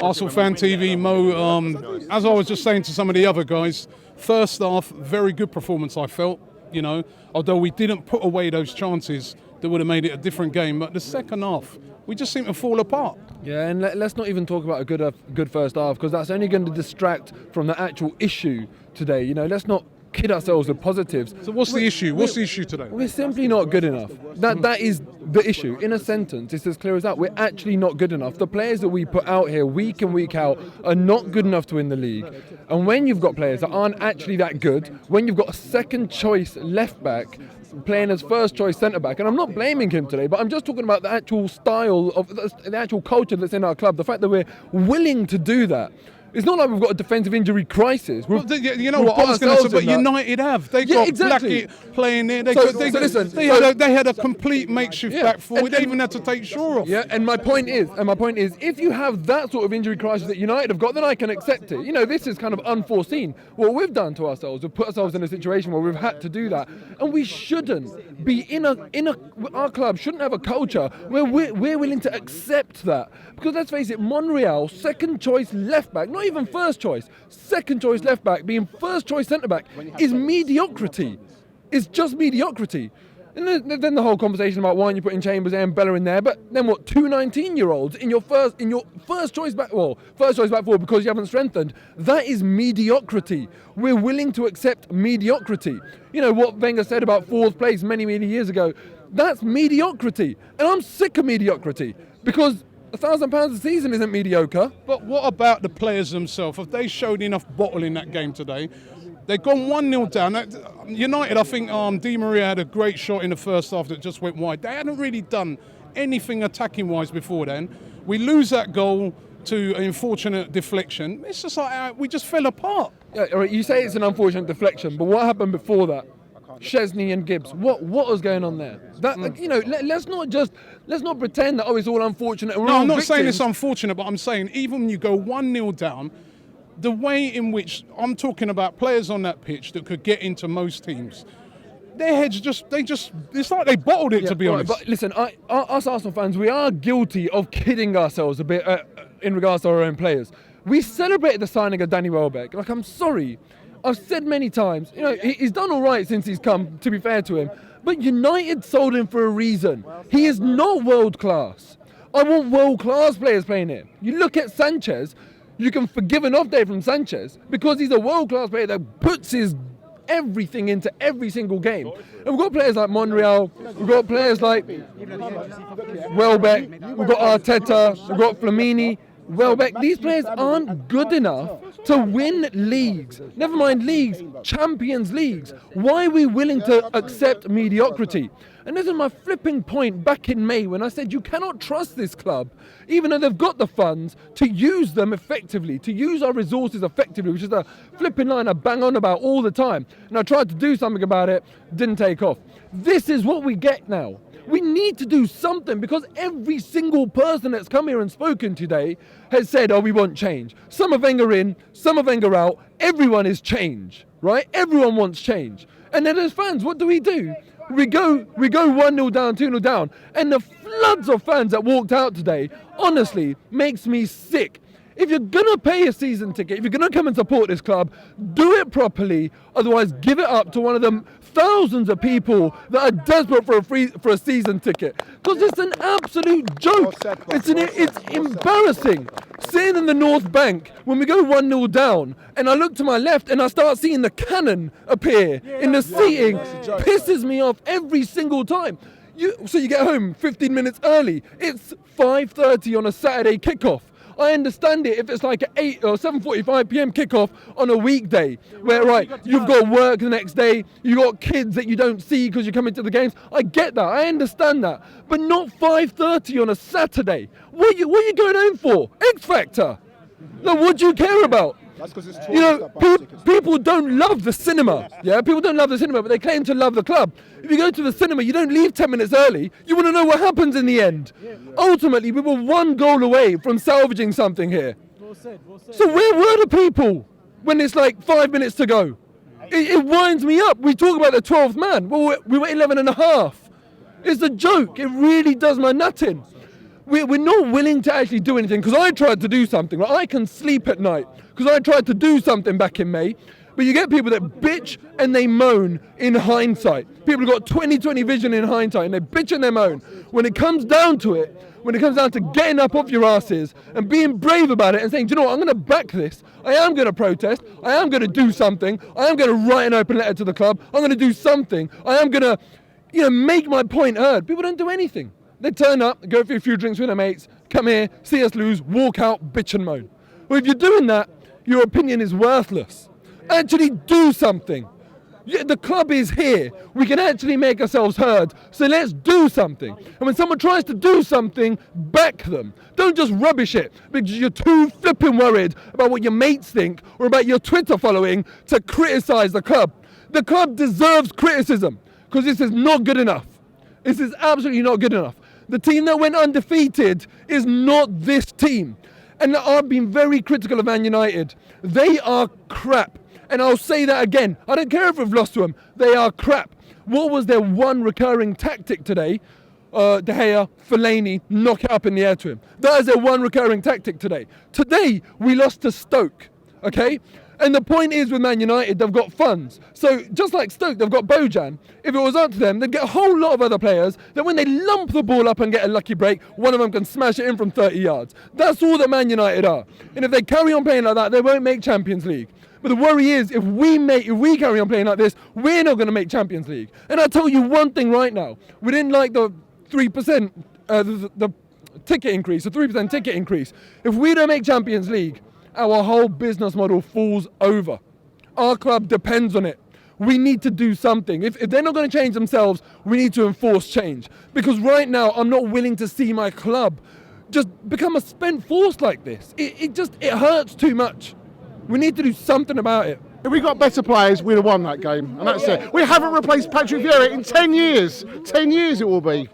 Arsenal Fan TV, Mo. As I was just saying to some of the other guys, first half, very good performance I felt, although we didn't put away those chances that would have made it a different game. But the second half, we just seem to fall apart. Yeah, and let's not even talk about a good first half, because that's only going to distract from the actual issue today. Let's not kid ourselves with positives. So what's the issue? What's the issue today? We're simply not good enough. That is the issue. In a sentence, it's as clear as that. We're actually not good enough. The players that we put out here week in, week out are not good enough to win the league. And when you've got players that aren't actually that good, when you've got a second choice left back playing as first choice centre back, and I'm not blaming him today, but I'm just talking about the actual style of the actual culture that's in our club, the fact that we're willing to do that. It's not like we've got a defensive injury crisis. Well, you know what I was going to say, but United have. They got exactly. Blackett playing there. They had a complete makeshift back four. They even had to take Shaw off. Yeah, and my point is, if you have that sort of injury crisis that United have got, then I can accept it. This is kind of unforeseen. What we've done to ourselves, we've put ourselves in a situation where we've had to do that, and we shouldn't be our club shouldn't have a culture where we're willing to accept that. Because let's face it, Monreal, second choice left back, not even first choice, second choice left back, being first choice centre back is mediocrity. It's just mediocrity. And then the whole conversation about why aren't you putting Chambers and Bella in there, but then what, 2 19-year-olds in your first choice back forward because you haven't strengthened. That is mediocrity. We're willing to accept mediocrity. What Wenger said about fourth place many years ago, that's mediocrity. And I'm sick of mediocrity, because £1,000 a season isn't mediocre. But what about the players themselves? Have they showed enough bottle in that game today? They've gone 1-0 down. United, I think Di Maria had a great shot in the first half that just went wide. They hadn't really done anything attacking-wise before then. We lose that goal to an unfortunate deflection. It's just like we just fell apart. Yeah, all right, you say it's an unfortunate deflection, but what happened before that? Chesney and Gibbs. What was going on there? Let's not pretend that it's all unfortunate. No, I'm not saying it's unfortunate, but I'm saying even when you go 1-0 down, the way in which I'm talking about players on that pitch that could get into most teams, their heads it's like they bottled it, to be honest. But listen, us Arsenal fans, we are guilty of kidding ourselves a bit in regards to our own players. We celebrated the signing of Danny Welbeck. I'm sorry. I've said many times, he's done all right since he's come, to be fair to him. But United sold him for a reason. He is not world class. I want world class players playing here. You look at Sanchez, you can forgive an off day from Sanchez because he's a world class player that puts his everything into every single game. And we've got players like Monreal, we've got players like Welbeck, we've got Arteta, we've got Flamini. Welbeck, these players aren't good enough to win leagues. Never mind leagues, Champions Leagues. Why are we willing to accept mediocrity? And this is my flipping point back in May when I said you cannot trust this club, even though they've got the funds, to use them effectively, to use our resources effectively, which is the flipping line I bang on about all the time. And I tried to do something about it, didn't take off. This is what we get now. We need to do something, because every single person that's come here and spoken today has said, we want change. Some of Wenger in, some of Wenger out. Everyone is change, right? Everyone wants change. And then as fans, what do? We go 1-0 down, 2-0 down. And the floods of fans that walked out today, honestly, makes me sick. If you're going to pay a season ticket, if you're going to come and support this club, do it properly. Otherwise, give it up to one of them thousands of people that are desperate for a season ticket. Because it's an absolute joke. It's embarrassing. Sitting in the North Bank, when we go 1-0 down, and I look to my left and I start seeing the cannon appear in the seating, pisses me off every single time. So you get home 15 minutes early. It's 5:30 on a Saturday kickoff. I understand it if it's like an 8 or 7:45 p.m. kickoff on a weekday, where you've got work the next day, you've got kids that you don't see because you're coming to the games. I get that, I understand that, but not 5:30 on a Saturday. What are you going home for? X Factor. No, what do you care about? That's because it's people don't love the cinema. Yeah, people don't love the cinema, but they claim to love the club. If you go to the cinema, you don't leave 10 minutes early. You want to know what happens in the end. Ultimately, we were 1 goal away from salvaging something here. Well said. So where were the people when it's like 5 minutes to go? It winds me up. We talk about the 12th man. Well, we were 11 and a half. It's a joke. It really does my nut in. we're not willing to actually do anything. Because I tried to do something. Like, I can sleep at night because I tried to do something back in May. But you get people that bitch and they moan in hindsight. People have got 20/20 vision in hindsight and they bitch and they moan. When it comes down to it, when it comes down to getting up off your asses and being brave about it and saying, do you know what, I'm going to back this. I am going to protest. I am going to do something. I am going to write an open letter to the club. I'm going to do something. I am going to, make my point heard. People don't do anything. They turn up, go for a few drinks with their mates, come here, see us lose, walk out, bitch and moan. Well, if you're doing that, your opinion is worthless. Actually do something. Yeah, the club is here. We can actually make ourselves heard. So let's do something. And when someone tries to do something, back them. Don't just rubbish it because you're too flipping worried about what your mates think or about your Twitter following to criticize the club. The club deserves criticism because this is not good enough. This is absolutely not good enough. The team that went undefeated is not this team. And I've been very critical of Man United. They are crap. And I'll say that again. I don't care if we've lost to them. They are crap. What was their one recurring tactic today? De Gea, Fellaini, knock it up in the air to him. That is their one recurring tactic today. Today, we lost to Stoke, okay? And the point is with Man United, they've got funds. So just like Stoke, they've got Bojan. If it was up to them, they'd get a whole lot of other players that when they lump the ball up and get a lucky break, one of them can smash it in from 30 yards. That's all that Man United are. And if they carry on playing like that, they won't make Champions League. But the worry is, if we carry on playing like this, we're not going to make Champions League. And I'll tell you one thing right now. We didn't like the 3%, the ticket increase, the 3% ticket increase. If we don't make Champions League, our whole business model falls over. Our club depends on it. We need to do something. If they're not going to change themselves, we need to enforce change. Because right now, I'm not willing to see my club just become a spent force like this. It hurts too much. We need to do something about it. If we got better players, we'd have won that game. And that's it. We haven't replaced Patrick Vieira in 10 years. 10 years it will be.